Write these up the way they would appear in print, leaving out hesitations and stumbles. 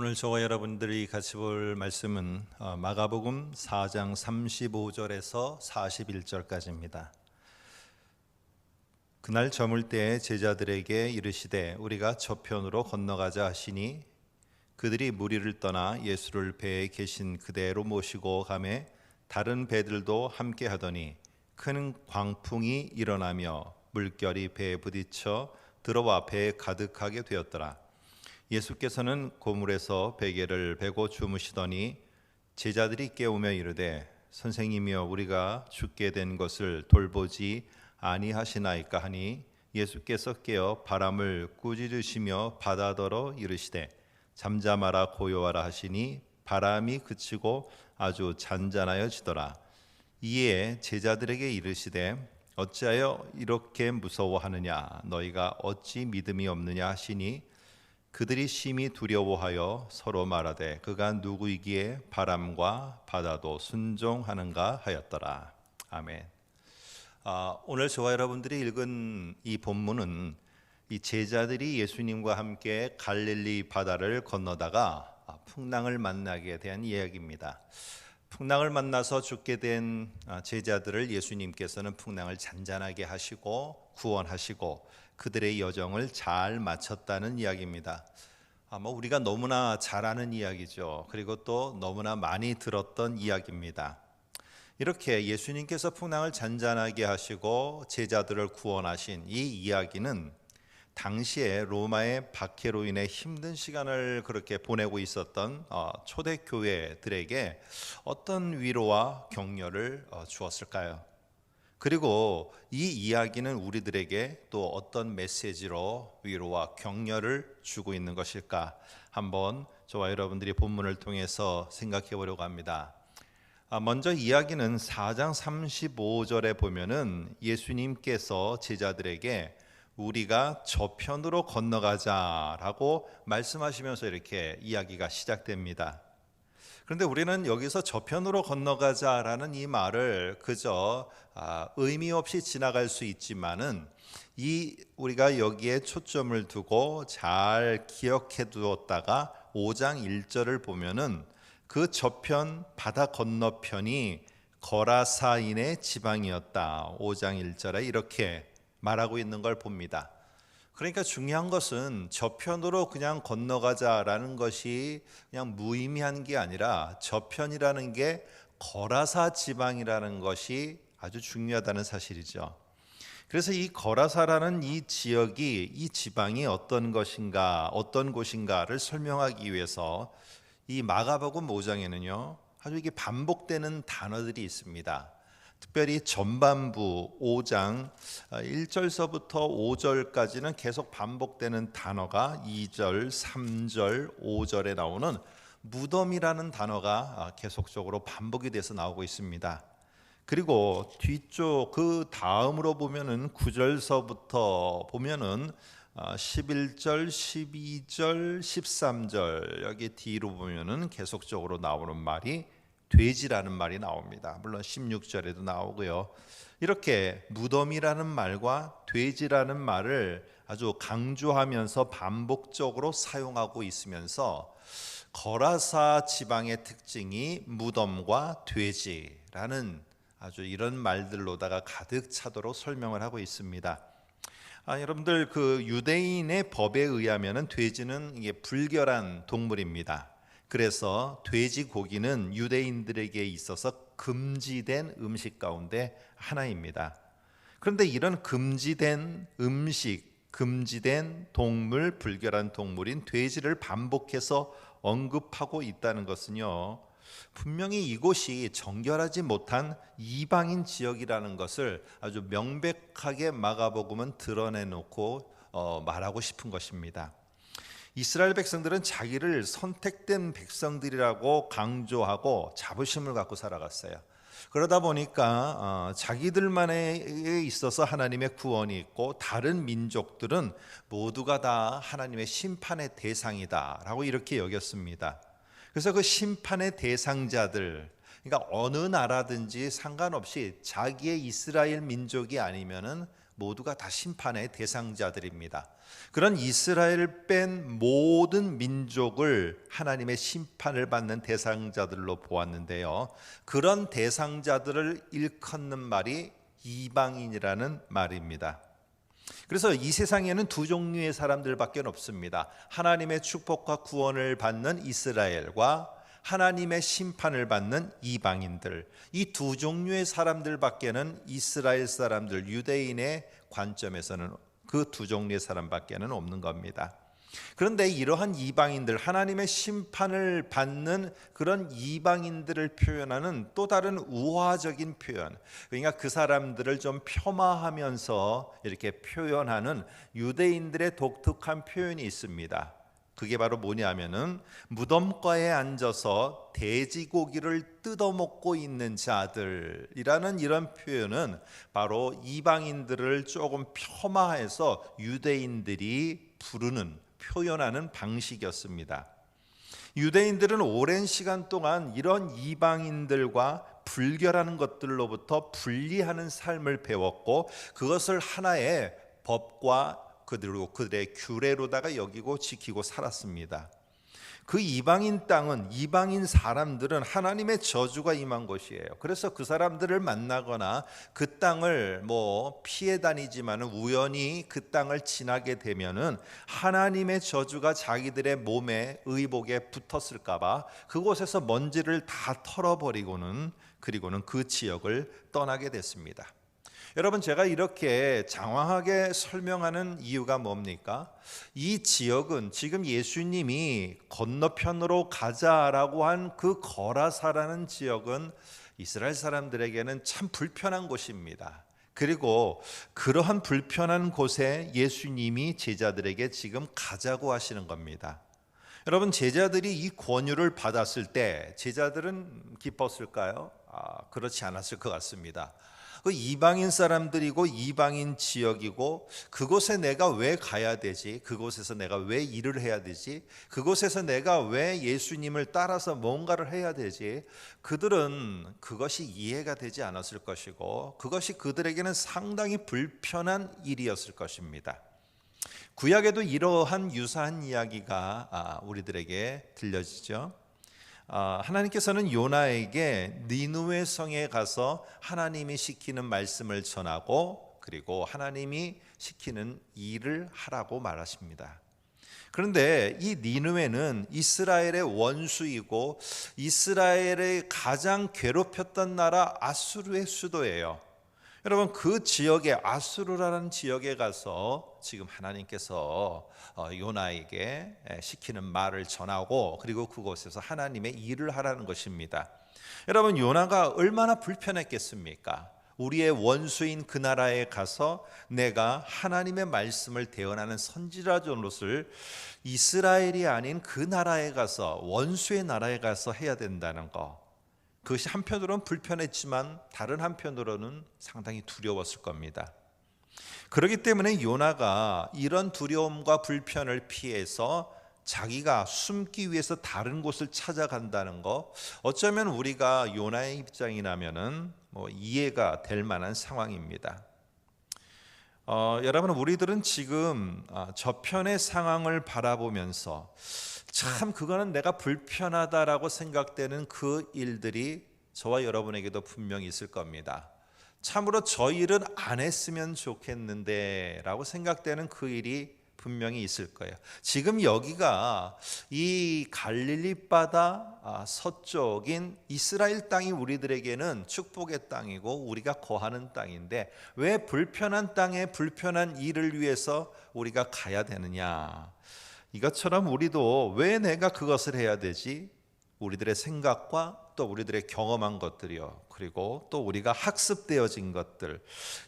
오늘 저와 여러분들이 같이 볼 말씀은 마가복음 4장 35절에서 41절까지입니다. 그날 저물 때에 제자들에게 이르시되 우리가 저편으로 건너가자 하시니 그들이 무리를 떠나 예수를 배에 계신 그대로 모시고 가매 다른 배들도 함께 하더니 큰 광풍이 일어나며 물결이 배에 부딪혀 들어와 배에 가득하게 되었더라. 예수께서는 고물에서 베개를 베고 주무시더니 제자들이 깨우며 이르되 선생님이여 우리가 죽게 된 것을 돌보지 아니하시나이까 하니 예수께서 깨어 바람을 꾸짖으시며 바다더러 이르시되 잠잠하라 고요하라 하시니 바람이 그치고 아주 잔잔하여지더라. 이에 제자들에게 이르시되 어찌하여 이렇게 무서워하느냐 너희가 어찌 믿음이 없느냐 하시니 그들이 심히 두려워하여 서로 말하되 그가 누구이기에 바람과 바다도 순종하는가 하였더라. 아멘. 오늘 저와 여러분들이 읽은 이 본문은 이 제자들이 예수님과 함께 갈릴리 바다를 건너다가 풍랑을 만나게 대한 이야기입니다. 풍랑을 만나서 죽게 된 제자들을 예수님께서는 풍랑을 잔잔하게 하시고 구원하시고 그들의 여정을 잘 마쳤다는 이야기입니다. 우리가 너무나 잘 아는 이야기죠. 그리고 또 너무나 많이 들었던 이야기입니다. 이렇게 예수님께서 풍랑을 잔잔하게 하시고 제자들을 구원하신 이 이야기는 당시에 로마의 박해로 인해 힘든 시간을 그렇게 보내고 있었던 초대교회들에게 어떤 위로와 격려를 주었을까요? 그리고 이 이야기는 우리들에게 또 어떤 메시지로 위로와 격려를 주고 있는 것일까? 한번 저와 여러분들이 본문을 통해서 생각해 보려고 합니다. 먼저 이야기는 4장 35절에 보면은 예수님께서 제자들에게 우리가 저편으로 건너가자라고 말씀하시면서 이렇게 이야기가 시작됩니다. 그런데 우리는 여기서 저편으로 건너가자라는 이 말을 그저 의미 없이 지나갈 수 있지만은 우리가 여기에 초점을 두고 잘 기억해 두었다가 5장 1절을 보면은 그 저편 바다 건너편이 거라사인의 지방이었다. 5장 1절에 이렇게 말하고 있는 걸 봅니다. 그러니까 중요한 것은 저편으로 그냥 건너가자라는 것이 그냥 무의미한 게 아니라 저편이라는 게 거라사 지방이라는 것이 아주 중요하다는 사실이죠. 그래서 이 거라사라는 이 지역이 이 지방이 어떤 것인가 어떤 곳인가를 설명하기 위해서 이 마가복음 5장에는요 아주 이게 반복되는 단어들이 있습니다. 특별히 전반부 5장 1절서부터 5절까지는 계속 반복되는 단어가 2절, 3절, 5절에 나오는 무덤이라는 단어가 계속적으로 반복이 돼서 나오고 있습니다. 그리고 뒤쪽 그 다음으로 보면은 9절서부터 보면은 11절, 12절, 13절 여기 뒤로 보면은 계속적으로 나오는 말이 돼지라는 말이 나옵니다. 물론 16절에도 나오고요. 이렇게 무덤이라는 말과 돼지라는 말을 아주 강조하면서 반복적으로 사용하고 있으면서 거라사 지방의 특징이 무덤과 돼지라는 아주 이런 말들로다가 가득 차도록 설명을 하고 있습니다. 여러분들 그 유대인의 법에 의하면은 돼지는 이게 불결한 동물입니다. 그래서 돼지 고기는 유대인들에게 있어서 금지된 음식 가운데 하나입니다. 그런데 이런 금지된 음식, 금지된 동물, 불결한 동물인 돼지를 반복해서 언급하고 있다는 것은요, 분명히 이곳이 정결하지 못한 이방인 지역이라는 것을 아주 명백하게 마가복음은 드러내놓고 말하고 싶은 것입니다. 이스라엘 백성들은 자기를 선택된 백성들이라고 강조하고 자부심을 갖고 살아갔어요. 그러다 보니까 자기들만에 있어서 하나님의 구원이 있고 다른 민족들은 모두가 다 하나님의 심판의 대상이다라고 이렇게 여겼습니다. 그래서 그 심판의 대상자들, 그러니까 어느 나라든지 상관없이 자기의 이스라엘 민족이 아니면은 모두가 다 심판의 대상자들입니다. 그런 이스라엘을 뺀 모든 민족을 하나님의 심판을 받는 대상자들로 보았는데요. 그런 대상자들을 일컫는 말이 이방인이라는 말입니다. 그래서 이 세상에는 두 종류의 사람들밖에 없습니다. 하나님의 축복과 구원을 받는 이스라엘과 하나님의 심판을 받는 이방인들, 이 두 종류의 사람들밖에는 이스라엘 사람들, 유대인의 관점에서는 그 두 종류의 사람밖에는 없는 겁니다. 그런데 이러한 이방인들, 하나님의 심판을 받는 그런 이방인들을 표현하는 또 다른 우화적인 표현, 그러니까 그 사람들을 좀 폄하하면서 이렇게 표현하는 유대인들의 독특한 표현이 있습니다. 그게 바로 뭐냐면은 무덤가에 앉아서 돼지고기를 뜯어먹고 있는 자들이라는 이런 표현은 바로 이방인들을 조금 폄하해서 유대인들이 부르는, 표현하는 방식이었습니다. 유대인들은 오랜 시간 동안 이런 이방인들과 불결하는 것들로부터 분리하는 삶을 배웠고 그것을 하나의 법과 그들의 규례로다가 여기고 지키고 살았습니다. 그 이방인 땅은, 이방인 사람들은 하나님의 저주가 임한 곳이에요. 그래서 그 사람들을 만나거나 그 땅을 피해 다니지만 우연히 그 땅을 지나게 되면은 하나님의 저주가 자기들의 몸에, 의복에 붙었을까 봐 그곳에서 먼지를 다 털어버리고는 그리고는 그 지역을 떠나게 됐습니다. 여러분, 제가 이렇게 장황하게 설명하는 이유가 뭡니까? 이 지역은 지금 예수님이 건너편으로 가자라고 한 그 거라사라는 지역은 이스라엘 사람들에게는 참 불편한 곳입니다. 그리고 그러한 불편한 곳에 예수님이 제자들에게 지금 가자고 하시는 겁니다. 여러분, 제자들이 이 권유를 받았을 때 제자들은 기뻤을까요? 그렇지 않았을 것 같습니다. 그 이방인 사람들이고 이방인 지역이고 그곳에 내가 왜 가야 되지? 그곳에서 내가 왜 일을 해야 되지? 그곳에서 내가 왜 예수님을 따라서 뭔가를 해야 되지? 그들은 그것이 이해가 되지 않았을 것이고 그것이 그들에게는 상당히 불편한 일이었을 것입니다. 구약에도 이러한 유사한 이야기가 우리들에게 들려지죠. 하나님께서는 요나에게 니느웨 성에 가서 하나님이 시키는 말씀을 전하고 그리고 하나님이 시키는 일을 하라고 말하십니다. 그런데 이 니느웨는 이스라엘의 원수이고 이스라엘의 가장 괴롭혔던 나라 아수르의 수도예요. 여러분, 그 지역에, 아수르라는 지역에 가서 지금 하나님께서 요나에게 시키는 말을 전하고 그리고 그곳에서 하나님의 일을 하라는 것입니다. 여러분, 요나가 얼마나 불편했겠습니까? 우리의 원수인 그 나라에 가서 내가 하나님의 말씀을 대언하는 선지자로서 이스라엘이 아닌 그 나라에 가서, 원수의 나라에 가서 해야 된다는 거, 그것이 한편으로는 불편했지만 다른 한편으로는 상당히 두려웠을 겁니다. 그렇기 때문에 요나가 이런 두려움과 불편을 피해서 자기가 숨기 위해서 다른 곳을 찾아간다는 거, 어쩌면 우리가 요나의 입장이라면은 이해가 될 만한 상황입니다. 여러분, 우리들은 지금 저편의 상황을 바라보면서 참 그거는 내가 불편하다라고 생각되는 그 일들이 저와 여러분에게도 분명히 있을 겁니다. 참으로 저 일은 안 했으면 좋겠는데 라고 생각되는 그 일이 분명히 있을 거예요. 지금 여기가 이 갈릴리 바다 서쪽인 이스라엘 땅이 우리들에게는 축복의 땅이고 우리가 거하는 땅인데 왜 불편한 땅에 불편한 일을 위해서 우리가 가야 되느냐? 이것처럼 우리도 왜 내가 그것을 해야 되지? 우리들의 생각과 또 우리들의 경험한 것들이요, 그리고 또 우리가 학습되어진 것들,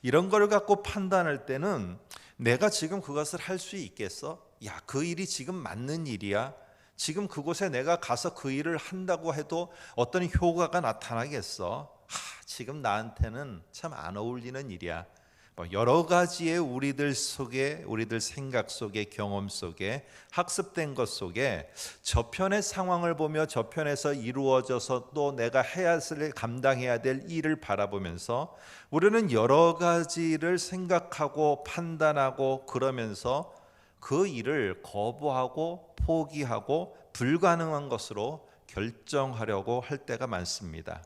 이런 걸 갖고 판단할 때는 내가 지금 그것을 할 수 있겠어? 야, 그 일이 지금 맞는 일이야? 지금 그곳에 내가 가서 그 일을 한다고 해도 어떤 효과가 나타나겠어? 지금 나한테는 참 안 어울리는 일이야. 여러 가지의 우리들 속에, 우리들 생각 속에, 경험 속에, 학습된 것 속에 저편의 상황을 보며 저편에서 이루어져서 또 내가 감당해야 될 일을 바라보면서 우리는 여러 가지를 생각하고 판단하고 그러면서 그 일을 거부하고 포기하고 불가능한 것으로 결정하려고 할 때가 많습니다.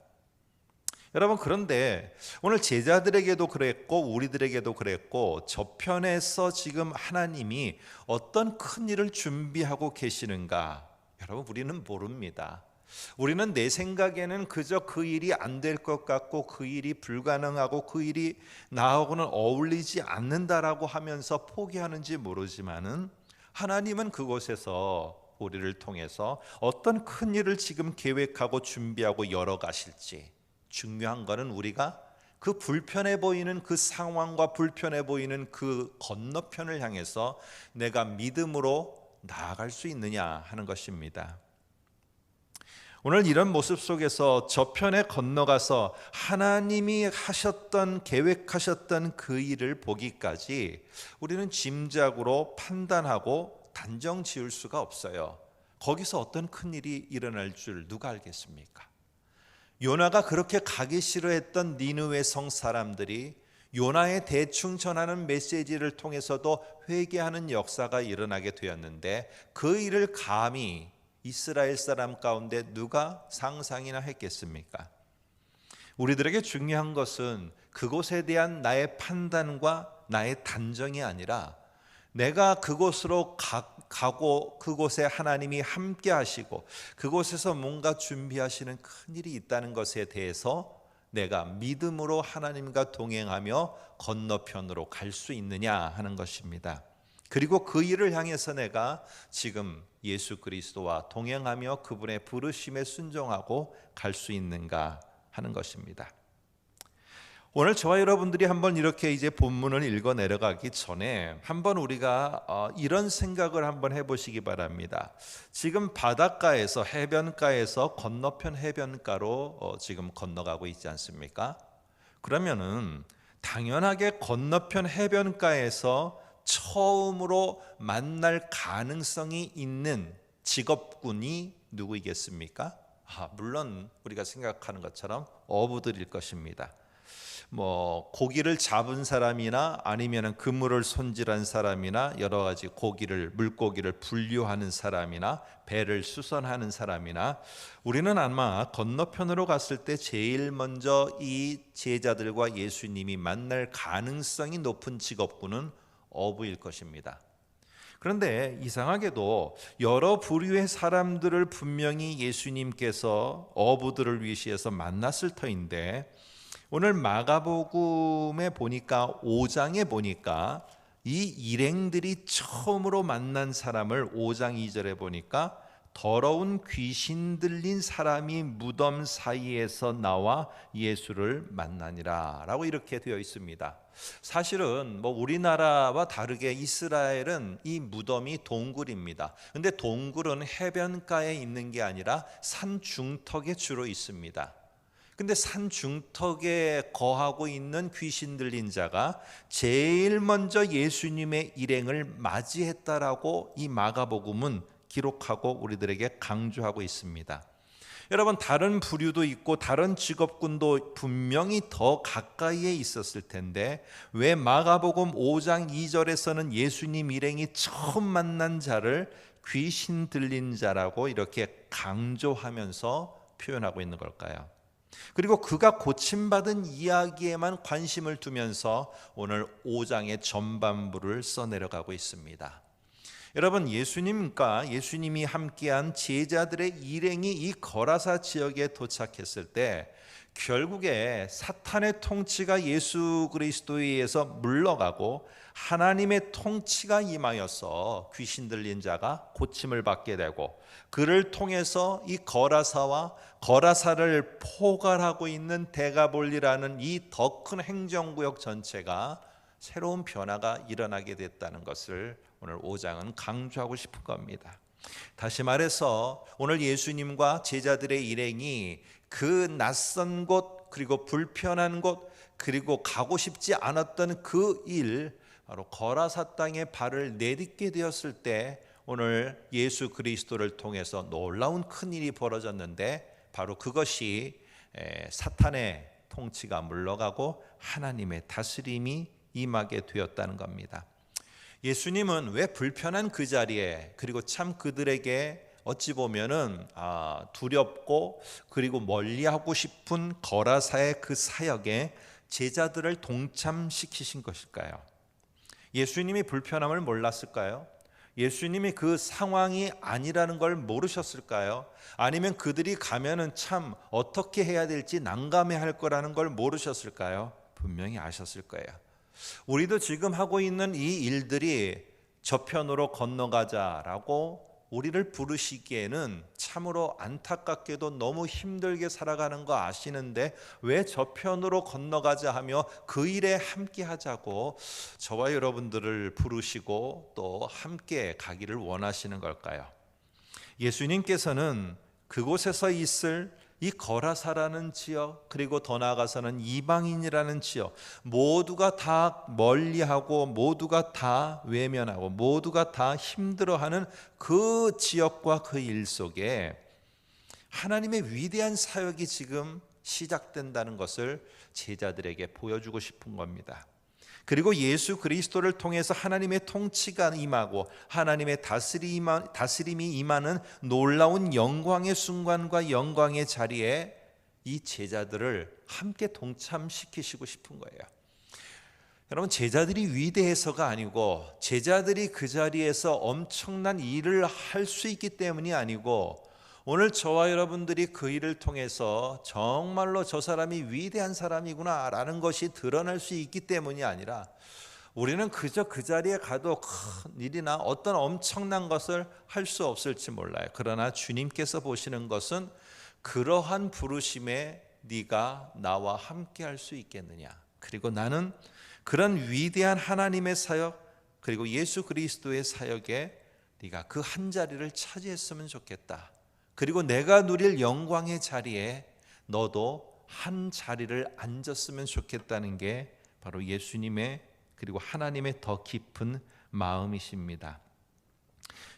여러분, 그런데 오늘 제자들에게도 그랬고 우리들에게도 그랬고 저편에서 지금 하나님이 어떤 큰 일을 준비하고 계시는가, 여러분, 우리는 모릅니다. 우리는 내 생각에는 그저 그 일이 안 될 것 같고 그 일이 불가능하고 그 일이 나하고는 어울리지 않는다라고 하면서 포기하는지 모르지만은 하나님은 그곳에서 우리를 통해서 어떤 큰 일을 지금 계획하고 준비하고 열어가실지, 중요한 것은 우리가 그 불편해 보이는 그 상황과 불편해 보이는 그 건너편을 향해서 내가 믿음으로 나아갈 수 있느냐 하는 것입니다. 오늘 이런 모습 속에서 저편에 건너가서 하나님이 하셨던, 계획하셨던 그 일을 보기까지 우리는 짐작으로 판단하고 단정 지을 수가 없어요. 거기서 어떤 큰 일이 일어날 줄 누가 알겠습니까? 요나가 그렇게 가기 싫어했던 니느웨 성 사람들이 요나의 대충 전하는 메시지를 통해서도 회개하는 역사가 일어나게 되었는데, 그 일을 감히 이스라엘 사람 가운데 누가 상상이나 했겠습니까? 우리들에게 중요한 것은 그곳에 대한 나의 판단과 나의 단정이 아니라 내가 그곳으로 가고 그곳에 하나님이 함께 하시고 그곳에서 뭔가 준비하시는 큰 일이 있다는 것에 대해서 내가 믿음으로 하나님과 동행하며 건너편으로 갈 수 있느냐 하는 것입니다. 그리고 그 일을 향해서 내가 지금 예수 그리스도와 동행하며 그분의 부르심에 순종하고 갈 수 있는가 하는 것입니다. 오늘 저와 여러분들이 한번 이렇게 이제 본문을 읽어 내려가기 전에 한번 우리가 이런 생각을 한번 해보시기 바랍니다. 지금 바닷가에서, 해변가에서 건너편 해변가로 지금 건너가고 있지 않습니까? 그러면은 당연하게 건너편 해변가에서 처음으로 만날 가능성이 있는 직업군이 누구이겠습니까? 물론 우리가 생각하는 것처럼 어부들일 것입니다. 고기를 잡은 사람이나 아니면 그물을 손질한 사람이나 여러 가지 물고기를 분류하는 사람이나 배를 수선하는 사람이나, 우리는 아마 건너편으로 갔을 때 제일 먼저 이 제자들과 예수님이 만날 가능성이 높은 직업군은 어부일 것입니다. 그런데 이상하게도 여러 부류의 사람들을 분명히 예수님께서 어부들을 위시해서 만났을 터인데, 오늘 마가복음에 보니까 5장에 보니까 이 일행들이 처음으로 만난 사람을 5장 2절에 보니까 더러운 귀신 들린 사람이 무덤 사이에서 나와 예수를 만나니라 라고 이렇게 되어 있습니다. 사실은 우리나라와 다르게 이스라엘은 이 무덤이 동굴입니다. 근데 동굴은 해변가에 있는 게 아니라 산 중턱에 주로 있습니다. 근데 산 중턱에 거하고 있는 귀신 들린 자가 제일 먼저 예수님의 일행을 맞이했다라고 이 마가복음은 기록하고 우리들에게 강조하고 있습니다. 여러분, 다른 부류도 있고 다른 직업군도 분명히 더 가까이에 있었을 텐데 왜 마가복음 5장 2절에서는 예수님 일행이 처음 만난 자를 귀신 들린 자라고 이렇게 강조하면서 표현하고 있는 걸까요? 그리고 그가 고침받은 이야기에만 관심을 두면서 오늘 5장의 전반부를 써내려가고 있습니다. 여러분, 예수님이 함께한 제자들의 일행이 이 거라사 지역에 도착했을 때 결국에 사탄의 통치가 예수 그리스도에 의해서 물러가고 하나님의 통치가 임하여서 귀신 들린 자가 고침을 받게 되고, 그를 통해서 이 거라사를 포괄하고 있는 데가볼리라는 이 더 큰 행정구역 전체가 새로운 변화가 일어나게 됐다는 것을 오늘 5장은 강조하고 싶은 겁니다. 다시 말해서 오늘 예수님과 제자들의 일행이 그 낯선 곳 그리고 불편한 곳, 그리고 가고 싶지 않았던 그 일, 바로 거라사 땅에 발을 내딛게 되었을 때 오늘 예수 그리스도를 통해서 놀라운 큰 일이 벌어졌는데, 바로 그것이 사탄의 통치가 물러가고 하나님의 다스림이 임하게 되었다는 겁니다. 예수님은 왜 불편한 그 자리에, 그리고 참 그들에게 어찌 보면은 두렵고 그리고 멀리하고 싶은 거라사의 그 사역에 제자들을 동참시키신 것일까요? 예수님이 불편함을 몰랐을까요? 예수님이 그 상황이 아니라는 걸 모르셨을까요? 아니면 그들이 가면은 참 어떻게 해야 될지 난감해할 거라는 걸 모르셨을까요? 분명히 아셨을 거예요. 우리도 지금 하고 있는 이 일들이 저편으로 건너가자라고 우리를 부르시기에는 참으로 안타깝게도 너무 힘들게 살아가는 거 아시는데 왜 저편으로 건너가자 하며 그 일에 함께 하자고 저와 여러분들을 부르시고 또 함께 가기를 원하시는 걸까요? 예수님께서는 그곳에서 있을 이 거라사라는 지역, 그리고 더 나아가서는 이방인이라는 지역, 모두가 다 멀리하고 모두가 다 외면하고 모두가 다 힘들어하는 그 지역과 그 일 속에 하나님의 위대한 사역이 지금 시작된다는 것을 제자들에게 보여주고 싶은 겁니다. 그리고 예수 그리스도를 통해서 하나님의 통치가 임하고 하나님의 다스림이 임하는 놀라운 영광의 순간과 영광의 자리에 이 제자들을 함께 동참시키시고 싶은 거예요. 여러분, 제자들이 위대해서가 아니고 제자들이 그 자리에서 엄청난 일을 할 수 있기 때문이 아니고 오늘 저와 여러분들이 그 일을 통해서 정말로 저 사람이 위대한 사람이구나 라는 것이 드러날 수 있기 때문이 아니라 우리는 그저 그 자리에 가도 큰 일이나 어떤 엄청난 것을 할 수 없을지 몰라요. 그러나 주님께서 보시는 것은 그러한 부르심에 네가 나와 함께 할 수 있겠느냐, 그리고 나는 그런 위대한 하나님의 사역, 그리고 예수 그리스도의 사역에 네가 그 한 자리를 차지했으면 좋겠다. 그리고 내가 누릴 영광의 자리에 너도 한 자리를 앉았으면 좋겠다는 게 바로 예수님의 그리고 하나님의 더 깊은 마음이십니다.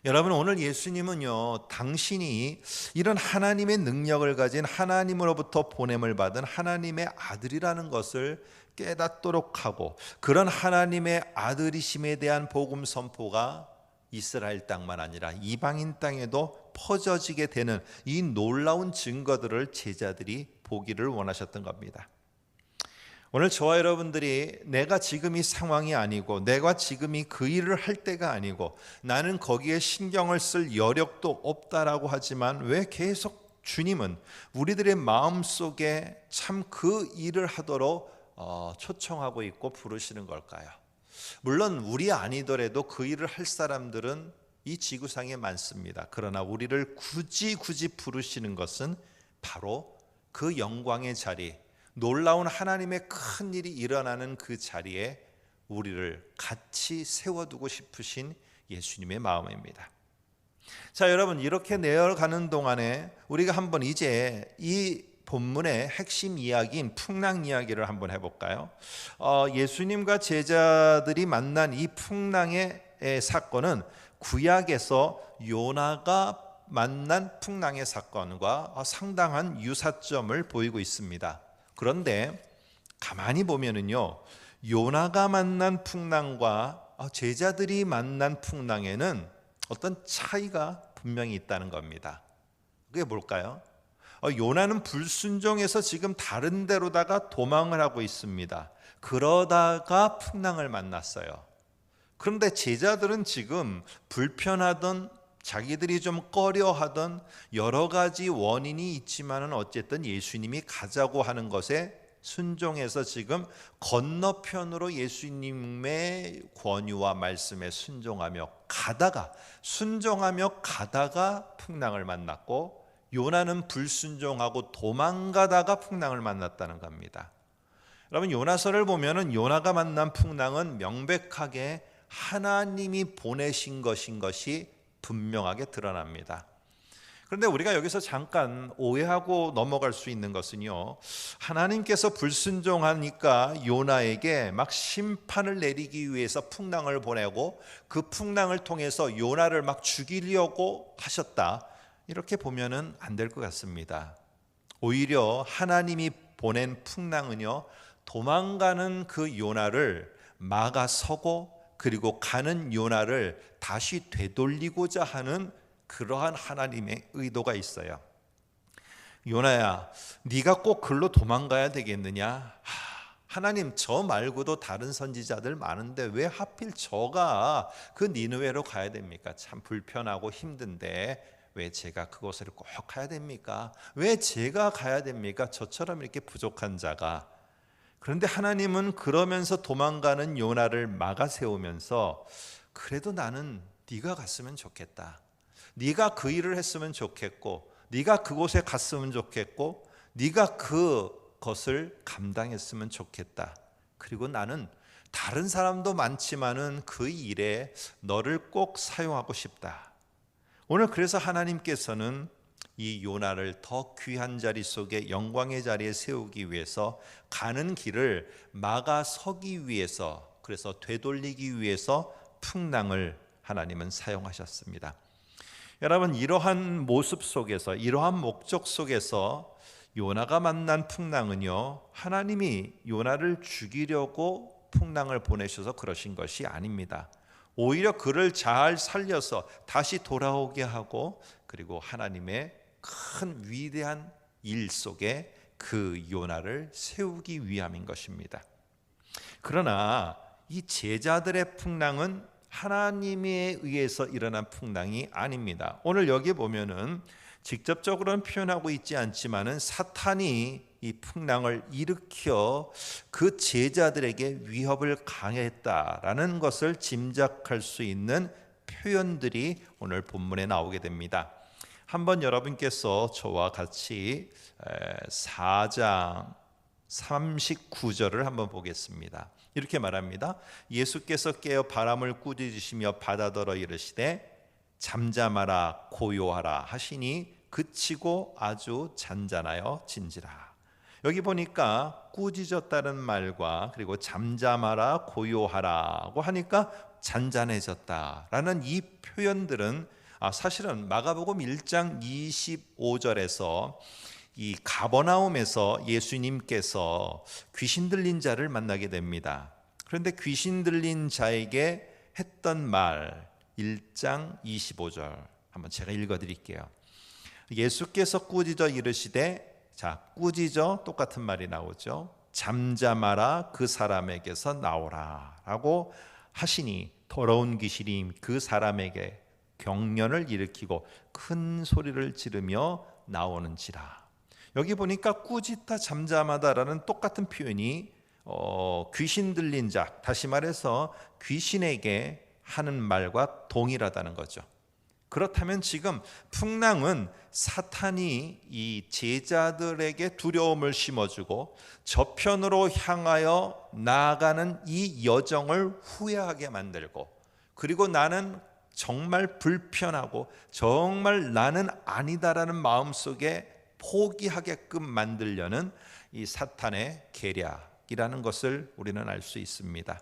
여러분, 오늘 예수님은요, 당신이 이런 하나님의 능력을 가진 하나님으로부터 보냄을 받은 하나님의 아들이라는 것을 깨닫도록 하고, 그런 하나님의 아들이심에 대한 복음 선포가 이스라엘 땅만 아니라 이방인 땅에도 퍼져지게 되는 이 놀라운 증거들을 제자들이 보기를 원하셨던 겁니다. 오늘 저와 여러분들이 내가 지금 이 상황이 아니고 내가 지금 그 일을 할 때가 아니고 나는 거기에 신경을 쓸 여력도 없다라고 하지만 왜 계속 주님은 우리들의 마음속에 참 그 일을 하도록 초청하고 있고 부르시는 걸까요? 물론 우리 아니더라도 그 일을 할 사람들은 이 지구상에 많습니다. 그러나 우리를 굳이 부르시는 것은 바로 그 영광의 자리, 놀라운 하나님의 큰 일이 일어나는 그 자리에 우리를 같이 세워두고 싶으신 예수님의 마음입니다. 자, 여러분, 이렇게 내어가는 동안에 우리가 한번 이제 이 본문의 핵심 이야기인 풍랑 이야기를 한번 해볼까요? 예수님과 제자들이 만난 이 풍랑의 사건은 구약에서 요나가 만난 풍랑의 사건과 상당한 유사점을 보이고 있습니다. 그런데 가만히 보면은요, 요나가 만난 풍랑과 제자들이 만난 풍랑에는 어떤 차이가 분명히 있다는 겁니다. 그게 뭘까요? 요나는 불순종해서 지금 다른 데로다가 도망을 하고 있습니다. 그러다가 풍랑을 만났어요. 그런데 제자들은 지금 불편하던, 자기들이 좀 꺼려하던 여러 가지 원인이 있지만은 어쨌든 예수님이 가자고 하는 것에 순종해서 지금 건너편으로 예수님의 권유와 말씀에 순종하며 가다가 풍랑을 만났고, 요나는 불순종하고 도망가다가 풍랑을 만났다는 겁니다. 여러분, 요나서를 보면은 요나가 만난 풍랑은 명백하게 하나님이 보내신 것인 것이 분명하게 드러납니다. 그런데 우리가 여기서 잠깐 오해하고 넘어갈 수 있는 것은요, 하나님께서 불순종하니까 요나에게 막 심판을 내리기 위해서 풍랑을 보내고 그 풍랑을 통해서 요나를 막 죽이려고 하셨다, 이렇게 보면은 안 될 것 같습니다. 오히려 하나님이 보낸 풍랑은요, 도망가는 그 요나를 막아서고, 그리고 가는 요나를 다시 되돌리고자 하는 그러한 하나님의 의도가 있어요. 요나야, 네가 꼭 글로 도망가야 되겠느냐? 하나님, 저 말고도 다른 선지자들 많은데 왜 하필 저가 그 니느웨로 가야 됩니까? 참 불편하고 힘든데 왜 제가 그곳을 꼭 가야 됩니까? 왜 제가 가야 됩니까? 저처럼 이렇게 부족한 자가. 그런데 하나님은 그러면서 도망가는 요나를 막아 세우면서, 그래도 나는 네가 갔으면 좋겠다, 네가 그 일을 했으면 좋겠고, 네가 그곳에 갔으면 좋겠고, 네가 그것을 감당했으면 좋겠다. 그리고 나는 다른 사람도 많지만은 그 일에 너를 꼭 사용하고 싶다. 오늘 그래서 하나님께서는 이 요나를 더 귀한 자리 속에, 영광의 자리에 세우기 위해서, 가는 길을 막아서기 위해서, 그래서 되돌리기 위해서 풍랑을 하나님은 사용하셨습니다. 여러분, 이러한 모습 속에서, 이러한 목적 속에서 요나가 만난 풍랑은요, 하나님이 요나를 죽이려고 풍랑을 보내셔서 그러신 것이 아닙니다. 오히려 그를 잘 살려서 다시 돌아오게 하고, 그리고 하나님의 큰 위대한 일 속에 그 요나를 세우기 위함인 것입니다. 그러나 이 제자들의 풍랑은 하나님에 의해서 일어난 풍랑이 아닙니다. 오늘 여기 보면은 직접적으로는 표현하고 있지 않지만은 사탄이 이 풍랑을 일으켜 그 제자들에게 위협을 가했다라는 것을 짐작할 수 있는 표현들이 오늘 본문에 나오게 됩니다. 한번 여러분께서 저와 같이 4장 39절을 한번 보겠습니다. 이렇게 말합니다. 예수께서 깨어 바람을 꾸짖으시며 바다더러 이르시되 잠잠하라 고요하라 하시니 그치고 아주 잔잔하여 진지라. 여기 보니까 꾸짖었다는 말과 그리고 잠잠하라 고요하라고 하니까 잔잔해졌다라는 이 표현들은 사실은 마가복음 1장 25절에서 이 가버나움에서 예수님께서 귀신 들린 자를 만나게 됩니다. 그런데 귀신 들린 자에게 했던 말, 1장 25절 한번 제가 읽어드릴게요. 예수께서 꾸짖어 이르시되, 자, 꾸짖어 똑같은 말이 나오죠. 잠잠하라 그 사람에게서 나오라 라고 하시니 더러운 귀신이 그 사람에게 경련을 일으키고 큰 소리를 지르며 나오는지라. 여기 보니까 꾸짖다 잠잠하다라는 똑같은 표현이 귀신 들린 자, 다시 말해서 귀신에게 하는 말과 동일하다는 거죠. 그렇다면 지금 풍랑은 사탄이 이 제자들에게 두려움을 심어주고 저편으로 향하여 나아가는 이 여정을 후회하게 만들고, 그리고 나는 정말 불편하고 정말 나는 아니다라는 마음속에 포기하게끔 만들려는 이 사탄의 계략이라는 것을 우리는 알 수 있습니다.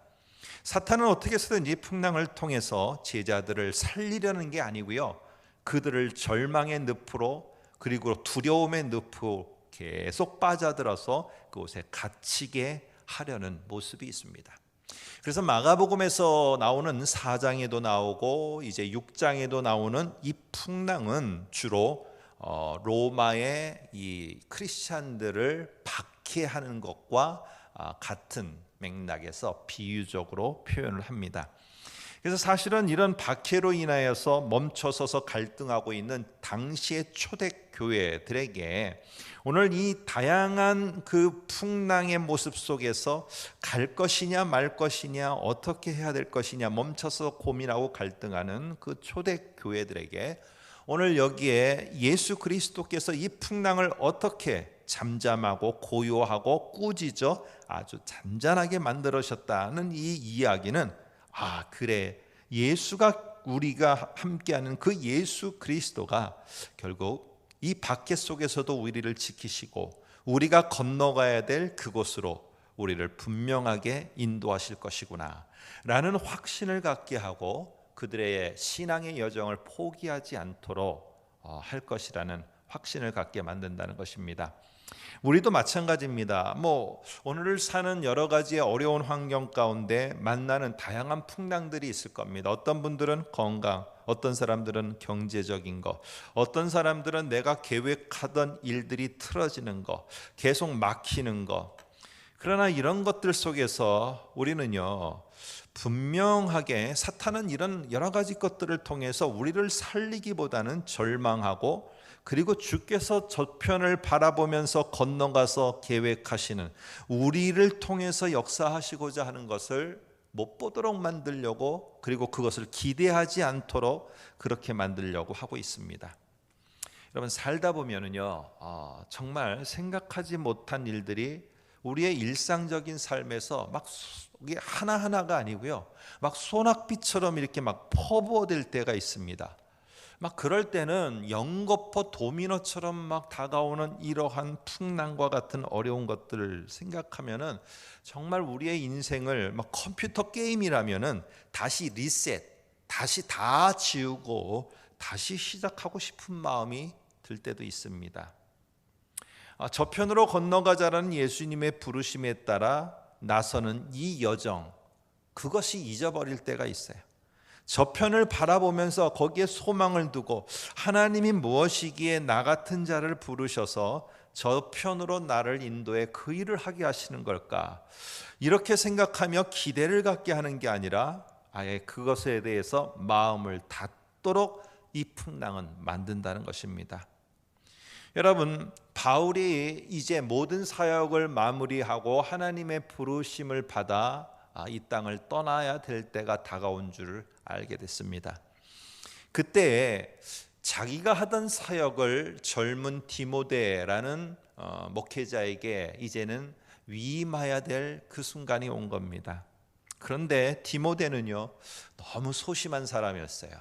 사탄은 어떻게 해서든지 풍랑을 통해서 제자들을 살리려는 게 아니고요, 그들을 절망의 늪으로, 그리고 두려움의 늪으로 계속 빠져들어서 그곳에 갇히게 하려는 모습이 있습니다. 그래서 마가복음에서 나오는 4장에도 나오고 이제 6장에도 나오는 이 풍랑은 주로 로마의 이 크리스찬들을 박해하는 것과 같은 맥락에서 비유적으로 표현을 합니다. 그래서 사실은 이런 박해로 인하여서 멈춰서서 갈등하고 있는 당시의 초대교회들에게 오늘 이 다양한 그 풍랑의 모습 속에서 갈 것이냐 말 것이냐, 어떻게 해야 될 것이냐 멈춰서 고민하고 갈등하는 그 초대교회들에게 오늘 여기에 예수 그리스도께서 이 풍랑을 어떻게 잠잠하고 고요하고 꾸짖어 아주 잔잔하게 만들으셨다는 이 이야기는, 그래, 예수가 우리가 함께하는 그 예수 그리스도가 결국 이 박해 속에서도 우리를 지키시고 우리가 건너가야 될 그곳으로 우리를 분명하게 인도하실 것이구나 라는 확신을 갖게 하고 그들의 신앙의 여정을 포기하지 않도록 할 것이라는 확신을 갖게 만든다는 것입니다. 우리도 마찬가지입니다. 오늘 사는 여러 가지의 어려운 환경 가운데 만나는 다양한 풍랑들이 있을 겁니다. 어떤 분들은 건강, 어떤 사람들은 경제적인 거, 어떤 사람들은 내가 계획하던 일들이 틀어지는 거, 계속 막히는 거. 그러나 이런 것들 속에서 우리는요, 분명하게 사탄은 이런 여러 가지 것들을 통해서 우리를 살리기보다는 절망하고, 그리고 주께서 저편을 바라보면서 건너가서 계획하시는 우리를 통해서 역사하시고자 하는 것을 못 보도록 만들려고, 그리고 그것을 기대하지 않도록 그렇게 만들려고 하고 있습니다. 여러분, 살다 보면은요, 정말 생각하지 못한 일들이 우리의 일상적인 삶에서 막 이게 하나하나가 아니고요, 막 소낙비처럼 이렇게 막 퍼부어질 때가 있습니다. 막 그럴 때는 연거푸 도미노처럼 막 다가오는 이러한 풍랑과 같은 어려운 것들을 생각하면은 정말 우리의 인생을 막 컴퓨터 게임이라면은 다시 리셋, 다시 다 지우고 다시 시작하고 싶은 마음이 들 때도 있습니다. 저편으로 건너가자라는 예수님의 부르심에 따라 나서는 이 여정, 그것이 잊어버릴 때가 있어요. 저편을 바라보면서 거기에 소망을 두고 하나님이 무엇이기에 나 같은 자를 부르셔서 저편으로 나를 인도해 그 일을 하게 하시는 걸까? 이렇게 생각하며 기대를 갖게 하는 게 아니라 아예 그것에 대해서 마음을 닫도록 이 풍랑은 만든다는 것입니다. 여러분, 바울이 이제 모든 사역을 마무리하고 하나님의 부르심을 받아 이 땅을 떠나야 될 때가 다가온 줄을 알게 됐습니다. 그때 자기가 하던 사역을 젊은 디모데라는 목회자에게 이제는 위임해야 될 그 순간이 온 겁니다. 그런데 디모데는요, 너무 소심한 사람이었어요.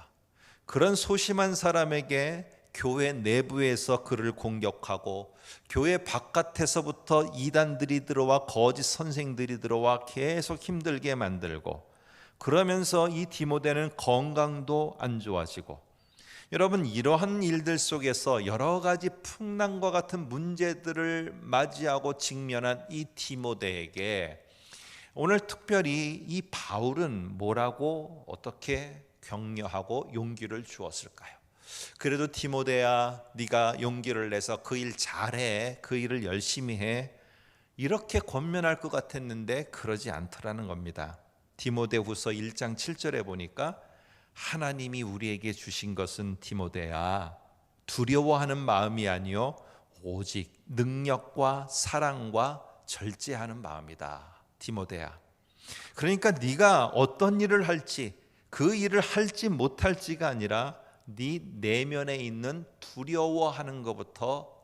그런 소심한 사람에게 교회 내부에서 그를 공격하고 교회 바깥에서부터 이단들이 들어와 거짓 선생들이 들어와 계속 힘들게 만들고, 그러면서 이 디모데는 건강도 안 좋아지고, 여러분, 이러한 일들 속에서 여러 가지 풍랑과 같은 문제들을 맞이하고 직면한 이 디모데에게 오늘 특별히 이 바울은 뭐라고 어떻게 격려하고 용기를 주었을까요? 그래도 디모데야, 네가 용기를 내서 그 일 잘해, 그 일을 열심히 해, 이렇게 권면할 것 같았는데 그러지 않더라는 겁니다. 디모데후서 1장 7절에 보니까 하나님이 우리에게 주신 것은 디모데야, 두려워하는 마음이 아니요 오직 능력과 사랑과 절제하는 마음이다. 디모데야, 그러니까 네가 어떤 일을 할지, 그 일을 할지 못할지가 아니라 네 내면에 있는 두려워하는 것부터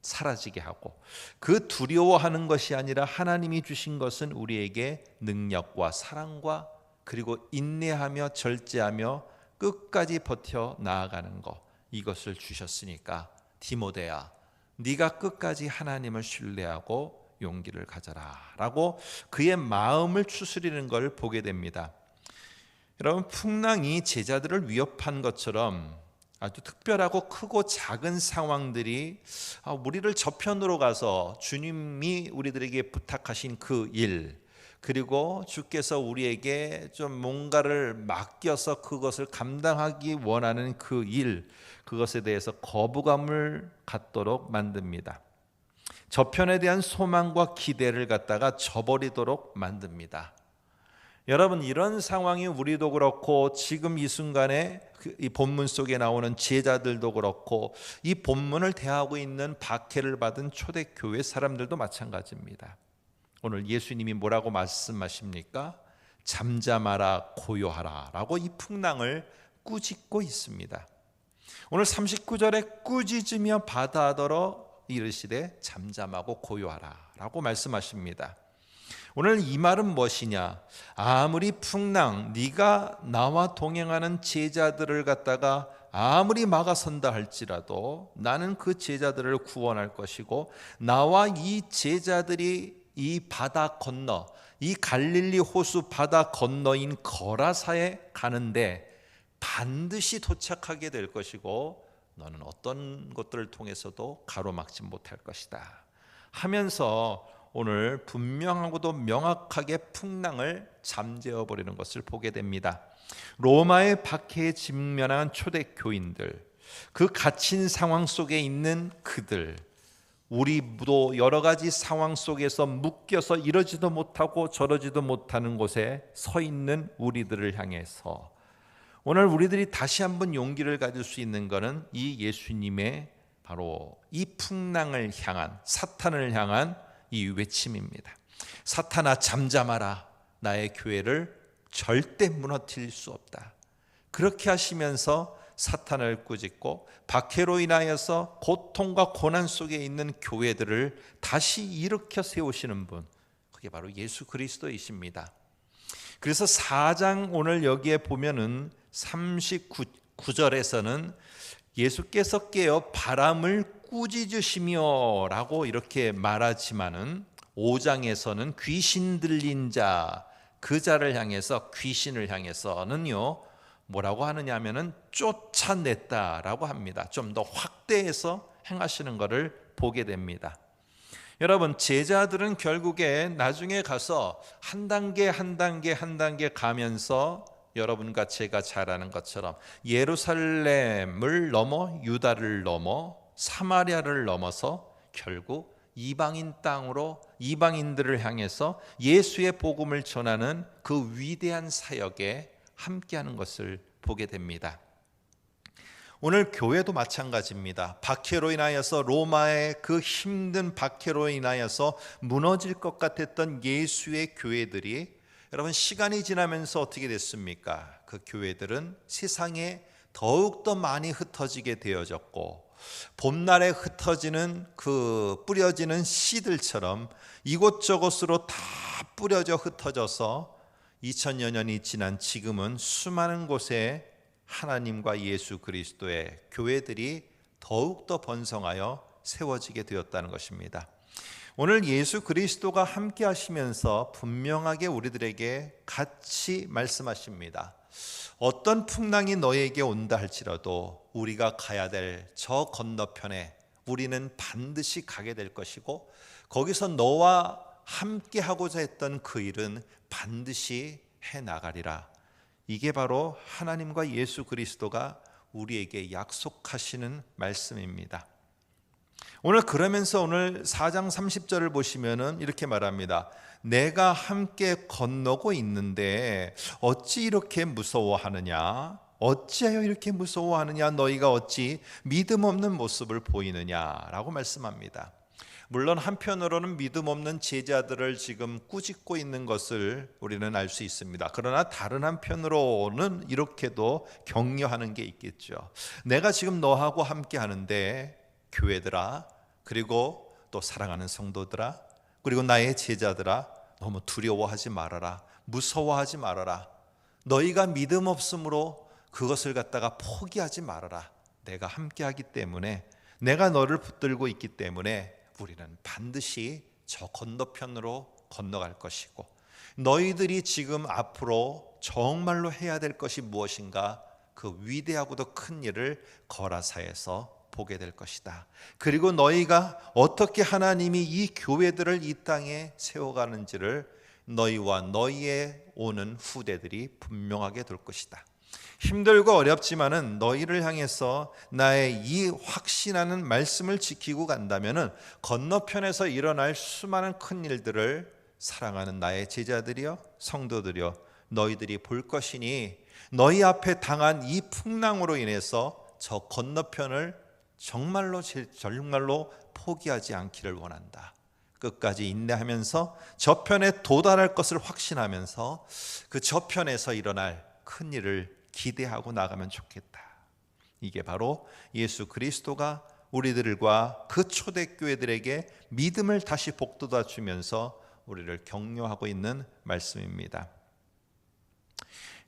사라지게 하고, 그 두려워하는 것이 아니라 하나님이 주신 것은 우리에게 능력과 사랑과 그리고 인내하며 절제하며 끝까지 버텨 나아가는 것, 이것을 주셨으니까 디모데야, 네가 끝까지 하나님을 신뢰하고 용기를 가져라 라고 그의 마음을 추스리는 걸 보게 됩니다. 여러분, 풍랑이 제자들을 위협한 것처럼 아주 특별하고 크고 작은 상황들이 우리를 저편으로 가서 주님이 우리들에게 부탁하신 그 일, 그리고 주께서 우리에게 좀 뭔가를 맡겨서 그것을 감당하기 원하는 그 일, 그것에 대해서 거부감을 갖도록 만듭니다. 저편에 대한 소망과 기대를 갖다가 저버리도록 만듭니다. 여러분, 이런 상황이 우리도 그렇고 지금 이 순간에 이 본문 속에 나오는 제자들도 그렇고 이 본문을 대하고 있는 박해를 받은 초대교회 사람들도 마찬가지입니다. 오늘 예수님이 뭐라고 말씀하십니까? 잠잠하라, 고요하라 라고 이 풍랑을 꾸짖고 있습니다. 오늘 39절에 꾸짖으며 바다더러 이르시되 잠잠하고 고요하라 라고 말씀하십니다. 오늘 이 말은 무엇이냐? 아무리 풍랑, 네가 나와 동행하는 제자들을 갖다가 아무리 막아선다 할지라도 나는 그 제자들을 구원할 것이고, 나와 이 제자들이 이 바다 건너, 이 갈릴리 호수 바다 건너인 거라사에 가는데 반드시 도착하게 될 것이고, 너는 어떤 것들을 통해서도 가로막지 못할 것이다 하면서 오늘 분명하고도 명확하게 풍랑을 잠재워 버리는 것을 보게 됩니다. 로마의 박해에 직면한 초대교인들, 그 갇힌 상황 속에 있는 그들, 우리도 여러 가지 상황 속에서 묶여서 이러지도 못하고 저러지도 못하는 곳에 서 있는 우리들을 향해서 오늘 우리들이 다시 한번 용기를 가질 수 있는 것은 이 예수님의 바로 이 풍랑을 향한, 사탄을 향한 이 외침입니다. 사탄아 잠잠하라, 나의 교회를 절대 무너뜨릴 수 없다. 그렇게 하시면서 사탄을 꾸짖고 박해로 인하여서 고통과 고난 속에 있는 교회들을 다시 일으켜 세우시는 분, 그게 바로 예수 그리스도이십니다. 그래서 4장 오늘 여기에 보면은 39절에서는 예수께서 깨어 바람을 꾸짖으시며 라고 이렇게 말하지만은 5장에서는 귀신 들린 자, 그 자를 향해서, 귀신을 향해서는요 뭐라고 하느냐 하면은 쫓아냈다라고 합니다. 좀 더 확대해서 행하시는 것을 보게 됩니다. 여러분, 제자들은 결국에 나중에 가서 한 단계 한 단계 한 단계 가면서 여러분과 제가 잘 아는 것처럼 예루살렘을 넘어 유다를 넘어 사마리아를 넘어서 결국 이방인 땅으로, 이방인들을 향해서 예수의 복음을 전하는 그 위대한 사역에 함께하는 것을 보게 됩니다. 오늘 교회도 마찬가지입니다. 박해로 인하여서, 로마의 그 힘든 박해로 인하여서 무너질 것 같았던 예수의 교회들이 여러분 시간이 지나면서 어떻게 됐습니까? 그 교회들은 세상에 더욱더 많이 흩어지게 되어졌고, 봄날에 흩어지는 그 뿌려지는 씨들처럼 이곳저곳으로 다 뿌려져 흩어져서 2000여 년이 지난 지금은 수많은 곳에 하나님과 예수 그리스도의 교회들이 더욱더 번성하여 세워지게 되었다는 것입니다. 오늘 예수 그리스도가 함께 하시면서 분명하게 우리들에게 같이 말씀하십니다. 어떤 풍랑이 너에게 온다 할지라도 우리가 가야 될 저 건너편에 우리는 반드시 가게 될 것이고, 거기서 너와 함께 하고자 했던 그 일은 반드시 해나가리라. 이게 바로 하나님과 예수 그리스도가 우리에게 약속하시는 말씀입니다. 오늘 그러면서 오늘 4장 30절을 보시면은 이렇게 말합니다. 내가 함께 건너고 있는데 어찌 이렇게 무서워하느냐? 어찌하여 이렇게 무서워하느냐? 너희가 어찌 믿음 없는 모습을 보이느냐라고 말씀합니다. 물론 한편으로는 믿음 없는 제자들을 지금 꾸짖고 있는 것을 우리는 알 수 있습니다. 그러나 다른 한편으로는 이렇게도 격려하는 게 있겠죠. 내가 지금 너하고 함께 하는데 교회들아, 그리고 또 사랑하는 성도들아, 그리고 나의 제자들아, 너무 두려워하지 말아라. 무서워하지 말아라. 너희가 믿음 없음으로 그것을 갖다가 포기하지 말아라. 내가 함께하기 때문에, 내가 너를 붙들고 있기 때문에 우리는 반드시 저 건너편으로 건너갈 것이고, 너희들이 지금 앞으로 정말로 해야 될 것이 무엇인가, 그 위대하고도 큰 일을 거라사에서 보게 될 것이다. 그리고 너희가 어떻게 하나님이 이 교회들을 이 땅에 세워가는지를 너희와 너희의 오는 후대들이 분명하게 될 것이다. 힘들고 어렵지만은 너희를 향해서 나의 이 확신하는 말씀을 지키고 간다면은 건너편에서 일어날 수많은 큰 일들을 사랑하는 나의 제자들이여, 성도들이여, 너희들이 볼 것이니 너희 앞에 당한 이 풍랑으로 인해서 저 건너편을 정말로 포기하지 않기를 원한다. 끝까지 인내하면서 저편에 도달할 것을 확신하면서 그 저편에서 일어날 큰 일을 기대하고 나가면 좋겠다. 이게 바로 예수 그리스도가 우리들과 그 초대교회들에게 믿음을 다시 복돋아 주면서 우리를 격려하고 있는 말씀입니다.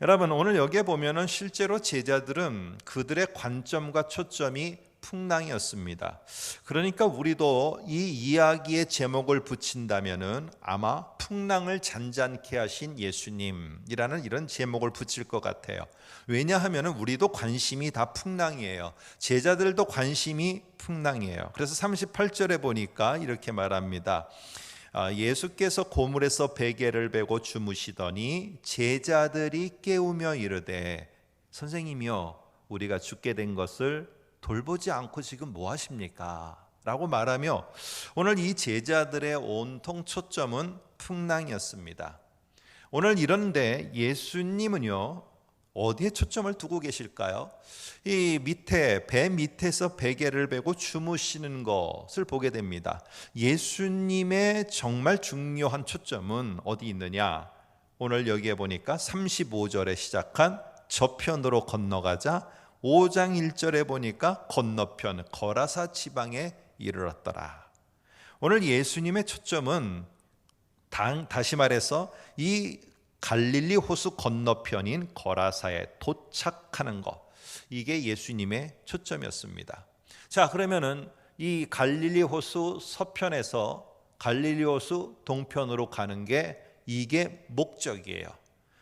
여러분, 오늘 여기에 보면은 실제로 제자들은 그들의 관점과 초점이 풍랑이었습니다. 그러니까 우리도 이 이야기의 제목을 붙인다면은 아마 풍랑을 잔잔케 하신 예수님이라는 이런 제목을 붙일 것 같아요. 왜냐하면은 우리도 관심이 다 풍랑이에요. 제자들도 관심이 풍랑이에요. 그래서 38절에 보니까 이렇게 말합니다. 예수께서 고물에서 베개를 베고 주무시더니 제자들이 깨우며 이르되 선생님이여 우리가 죽게 된 것을 돌보지 않고 지금 뭐 하십니까? 라고 말하며 오늘 이 제자들의 온통 초점은 풍랑이었습니다. 오늘 이런데 예수님은요 어디에 초점을 두고 계실까요? 이 밑에 배 밑에서 베개를 베고 주무시는 것을 보게 됩니다. 예수님의 정말 중요한 초점은 어디 있느냐? 오늘 여기에 보니까 35절에 시작한 저편으로 건너가자 5장 1절에 보니까 건너편 거라사 지방에 이르렀더라. 오늘 예수님의 초점은 다시 말해서 이 갈릴리 호수 건너편인 거라사에 도착하는 것, 이게 예수님의 초점이었습니다. 자, 그러면은 이 갈릴리 호수 서편에서 갈릴리 호수 동편으로 가는 게 이게 목적이에요.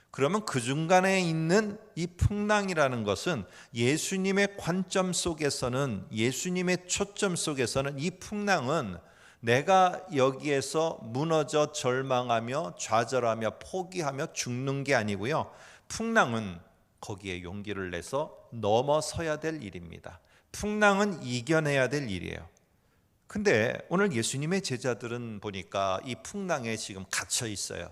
그러면 그 중간에 있는 이 풍랑이라는 것은 예수님의 관점 속에서는, 예수님의 초점 속에서는 이 풍랑은 내가 여기에서 무너져 절망하며 좌절하며 포기하며 죽는 게 아니고요. 풍랑은 거기에 용기를 내서 넘어서야 될 일입니다. 풍랑은 이겨내야 될 일이에요. 근데 오늘 예수님의 제자들은 보니까 이 풍랑에 지금 갇혀 있어요.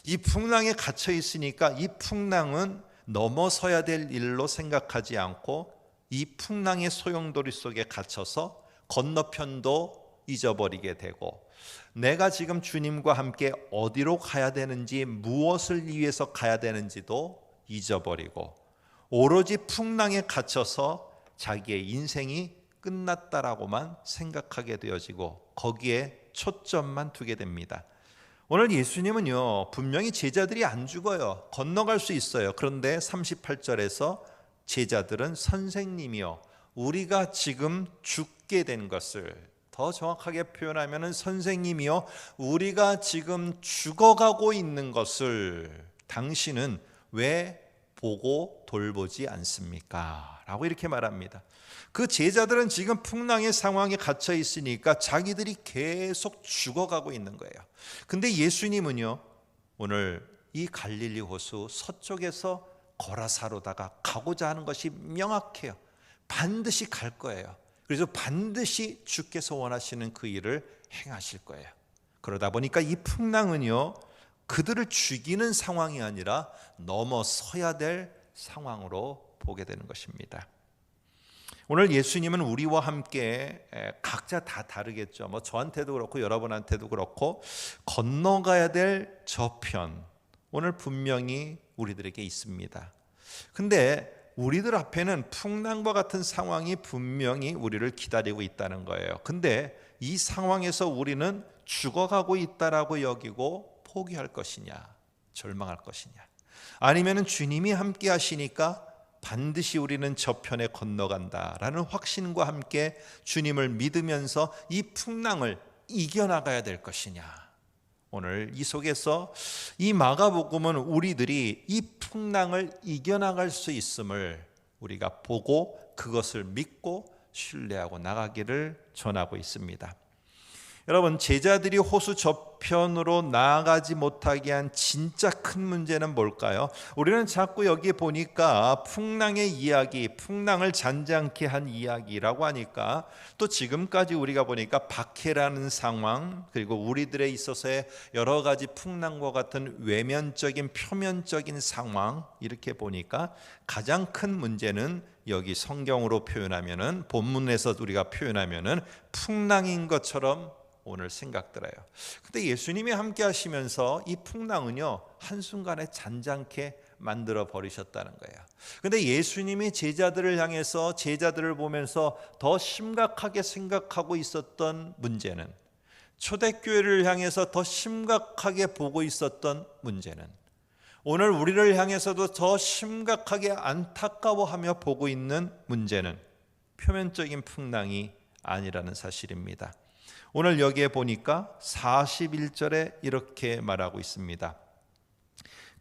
이 풍랑에 갇혀 있으니까 이 풍랑은 넘어서야 될 일로 생각하지 않고 이 풍랑의 소용돌이 속에 갇혀서 건너편도 잊어버리게 되고 내가 지금 주님과 함께 어디로 가야 되는지 무엇을 위해서 가야 되는지도 잊어버리고 오로지 풍랑에 갇혀서 자기의 인생이 끝났다라고만 생각하게 되어지고 거기에 초점만 두게 됩니다. 오늘 예수님은요 분명히 제자들이 안 죽어요. 건너갈 수 있어요. 그런데 38절에서 제자들은 선생님이요 우리가 지금 죽게 된 것을, 더 정확하게 표현하면 선생님이요 우리가 지금 죽어가고 있는 것을 당신은 왜 보고 돌보지 않습니까? 라고 이렇게 말합니다. 그 제자들은 지금 풍랑의 상황에 갇혀 있으니까 자기들이 계속 죽어가고 있는 거예요. 근데 예수님은요 오늘 이 갈릴리 호수 서쪽에서 거라사로다가 가고자 하는 것이 명확해요. 반드시 갈 거예요. 그래서 반드시 주께서 원하시는 그 일을 행하실 거예요. 그러다 보니까 이 풍랑은요 그들을 죽이는 상황이 아니라 넘어서야 될 상황으로 보게 되는 것입니다. 오늘 예수님은 우리와 함께 각자 다 다르겠죠. 뭐 저한테도 그렇고 여러분한테도 그렇고 건너가야 될 저편 오늘 분명히 우리들에게 있습니다. 근데 우리들 앞에는 풍랑과 같은 상황이 분명히 우리를 기다리고 있다는 거예요. 근데 이 상황에서 우리는 죽어가고 있다라고 여기고 포기할 것이냐, 절망할 것이냐, 아니면 주님이 함께 하시니까 반드시 우리는 저편에 건너간다라는 확신과 함께 주님을 믿으면서 이 풍랑을 이겨나가야 될 것이냐. 오늘 이 속에서 이 마가복음은 우리들이 이 풍랑을 이겨나갈 수 있음을 우리가 보고 그것을 믿고 신뢰하고 나가기를 전하고 있습니다. 여러분, 제자들이 호수 저편으로 나아가지 못하게 한 진짜 큰 문제는 뭘까요? 우리는 자꾸 여기 보니까 풍랑의 이야기, 풍랑을 잔잔케 한 이야기라고 하니까 또 지금까지 우리가 보니까 박해라는 상황, 그리고 우리들에 있어서의 여러 가지 풍랑과 같은 외면적인 표면적인 상황, 이렇게 보니까 가장 큰 문제는 여기 성경으로 표현하면은, 본문에서 우리가 표현하면은 풍랑인 것처럼 오늘 생각들어요. 근데 예수님이 함께 하시면서 이 풍랑은요 한순간에 잔잔케 만들어 버리셨다는 거예요. 근데 예수님이 제자들을 향해서, 제자들을 보면서 더 심각하게 생각하고 있었던 문제는 초대교회를 향해서 더 심각하게 보고 있었던 문제는 오늘 우리를 향해서도 더 심각하게 안타까워하며 보고 있는 문제는 표면적인 풍랑이 아니라는 사실입니다. 오늘 여기에 보니까 41절에 이렇게 말하고 있습니다.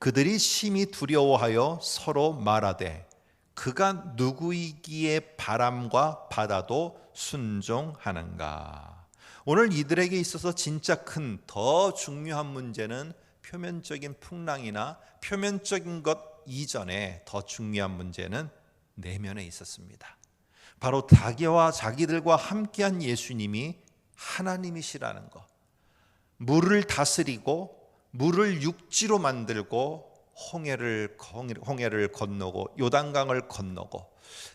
그들이 심히 두려워하여 서로 말하되 그가 누구이기에 바람과 바다도 순종하는가. 오늘 이들에게 있어서 진짜 큰 더 중요한 문제는 표면적인 풍랑이나 표면적인 것 이전에 더 중요한 문제는 내면에 있었습니다. 바로 자기들과 함께한 예수님이 하나님이시라는 것, 물을 다스리고 물을 육지로 만들고 홍해를 건너고 요단강을 건너고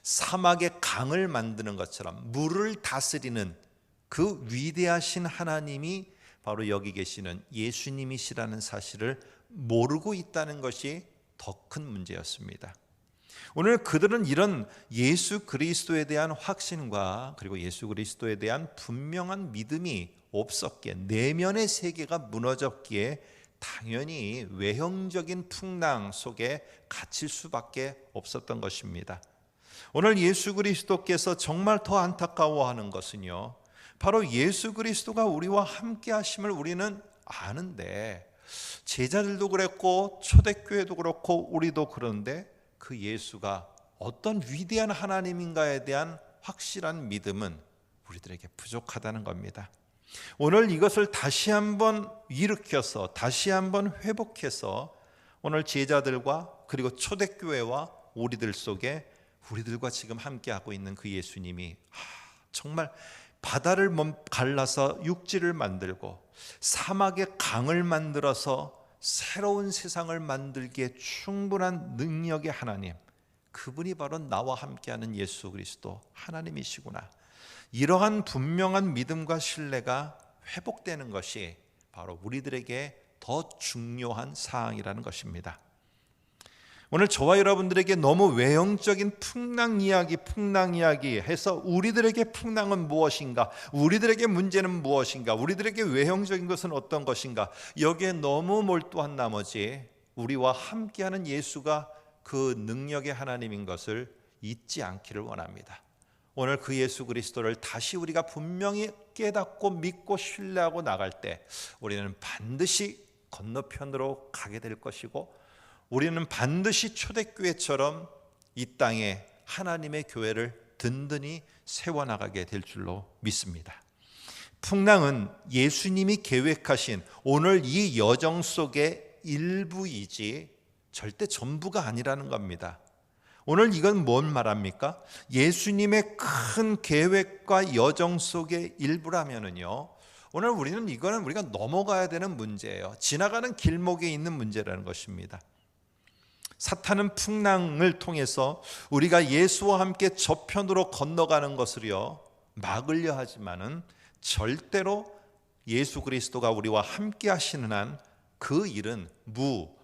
사막의 강을 만드는 것처럼 물을 다스리는 그 위대하신 하나님이 바로 여기 계시는 예수님이시라는 사실을 모르고 있다는 것이 더 큰 문제였습니다. 오늘 그들은 이런 예수 그리스도에 대한 확신과 그리고 예수 그리스도에 대한 분명한 믿음이 없었기에 내면의 세계가 무너졌기에 당연히 외형적인 풍랑 속에 갇힐 수밖에 없었던 것입니다. 오늘 예수 그리스도께서 정말 더 안타까워하는 것은요, 바로 예수 그리스도가 우리와 함께 하심을 우리는 아는데, 제자들도 그랬고 초대교회도 그렇고 우리도 그런데 그 예수가 어떤 위대한 하나님인가에 대한 확실한 믿음은 우리들에게 부족하다는 겁니다. 오늘 이것을 다시 한번 일으켜서 다시 한번 회복해서 오늘 제자들과 그리고 초대교회와 우리들 속에 우리들과 지금 함께하고 있는 그 예수님이 정말 바다를 갈라서 육지를 만들고 사막의 강을 만들어서 새로운 세상을 만들기에 충분한 능력의 하나님, 그분이 바로 나와 함께하는 예수 그리스도 하나님이시구나. 이러한 분명한 믿음과 신뢰가 회복되는 것이 바로 우리들에게 더 중요한 사항이라는 것입니다. 오늘 저와 여러분들에게 너무 외형적인 풍랑 이야기 해서 우리들에게 풍랑은 무엇인가, 우리들에게 문제는 무엇인가, 우리들에게 외형적인 것은 어떤 것인가, 여기에 너무 몰두한 나머지 우리와 함께하는 예수가 그 능력의 하나님인 것을 잊지 않기를 원합니다. 오늘 그 예수 그리스도를 다시 우리가 분명히 깨닫고 믿고 신뢰하고 나갈 때 우리는 반드시 건너편으로 가게 될 것이고, 우리는 반드시 초대교회처럼 이 땅에 하나님의 교회를 든든히 세워나가게 될 줄로 믿습니다. 풍랑은 예수님이 계획하신 오늘 이 여정 속의 일부이지 절대 전부가 아니라는 겁니다. 오늘 이건 뭔 말합니까? 예수님의 큰 계획과 여정 속의 일부라면은요, 오늘 이거는 우리가 넘어가야 되는 문제예요. 지나가는 길목에 있는 문제라는 것입니다. 사탄은 풍랑을 통해서 우리가 예수와 함께 저편으로 건너가는 것을요 막으려 하지만은 절대로 예수 그리스도가 우리와 함께 하시는 한 그 일은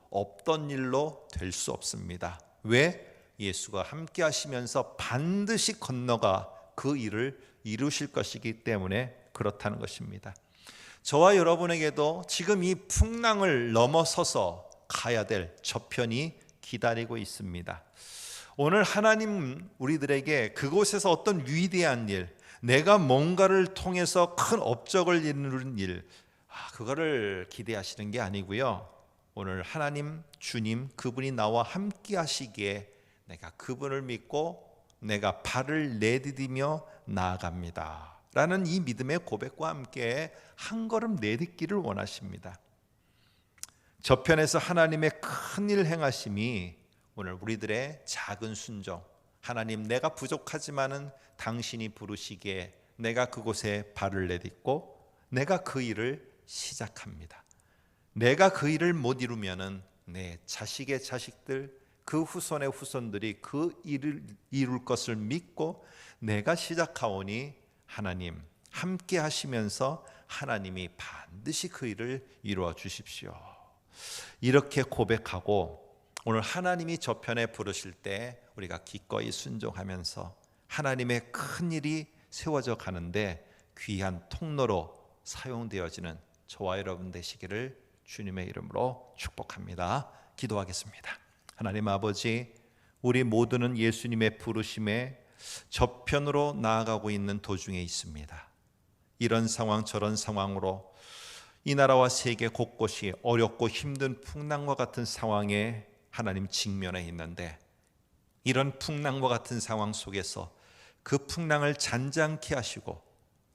없던 일로 될 수 없습니다. 왜? 예수가 함께 하시면서 반드시 건너가 그 일을 이루실 것이기 때문에 그렇다는 것입니다. 저와 여러분에게도 지금 이 풍랑을 넘어서서 가야 될 저편이 기다리고 있습니다. 오늘 하나님 우리들에게 그곳에서 어떤 위대한 일, 내가 뭔가를 통해서 큰 업적을 이루는 일, 그거를 기대하시는 게 아니고요, 오늘 하나님 주님 그분이 나와 함께 하시기에 내가 그분을 믿고 내가 발을 내디디며 나아갑니다 라는 이 믿음의 고백과 함께 한 걸음 내딛기를 원하십니다. 저편에서 하나님의 큰 일 행하심이 오늘 우리들의 작은 순종, 하나님 내가 부족하지만은 당신이 부르시기에 내가 그곳에 발을 내딛고 내가 그 일을 시작합니다. 내가 그 일을 못 이루면은 내 자식의 자식들, 그 후손의 후손들이 그 일을 이룰 것을 믿고 내가 시작하오니 하나님 함께 하시면서 하나님이 반드시 그 일을 이루어 주십시오. 이렇게 고백하고 오늘 하나님이 저편에 부르실 때 우리가 기꺼이 순종하면서 하나님의 큰 일이 세워져 가는데 귀한 통로로 사용되어지는 저와 여러분 되시기를 주님의 이름으로 축복합니다. 기도하겠습니다. 하나님 아버지, 우리 모두는 예수님의 부르심에 저편으로 나아가고 있는 도중에 있습니다. 이런 상황 저런 상황으로 이 나라와 세계 곳곳이 어렵고 힘든 풍랑과 같은 상황에 하나님 직면해 있는데, 이런 풍랑과 같은 상황 속에서 그 풍랑을 잔잔케 하시고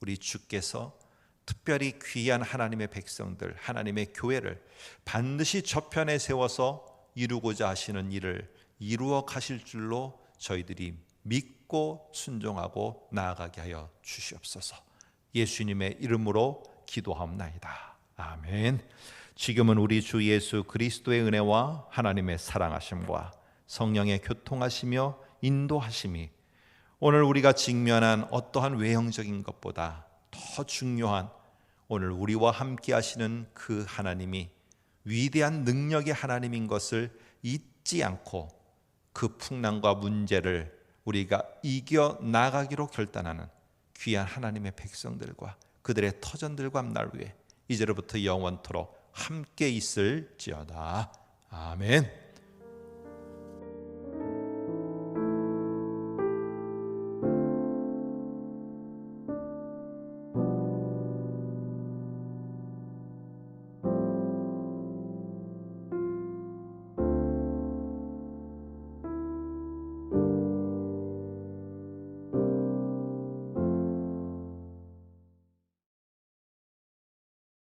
우리 주께서 특별히 귀한 하나님의 백성들, 하나님의 교회를 반드시 저편에 세워서 이루고자 하시는 일을 이루어 가실 줄로 저희들이 믿고 순종하고 나아가게 하여 주시옵소서. 예수님의 이름으로 기도하옵나이다. 아멘. 지금은 우리 주 예수 그리스도의 은혜와 하나님의 사랑하심과 성령의 교통하시며 인도하심이 오늘 우리가 직면한 어떠한 외형적인 것보다 더 중요한, 오늘 우리와 함께 하시는 그 하나님이 위대한 능력의 하나님인 것을 잊지 않고 그 풍랑과 문제를 우리가 이겨 나가기로 결단하는 귀한 하나님의 백성들과 그들의 터전들과 앞날 위에 이제로부터 영원토록 함께 있을지어다. 아멘.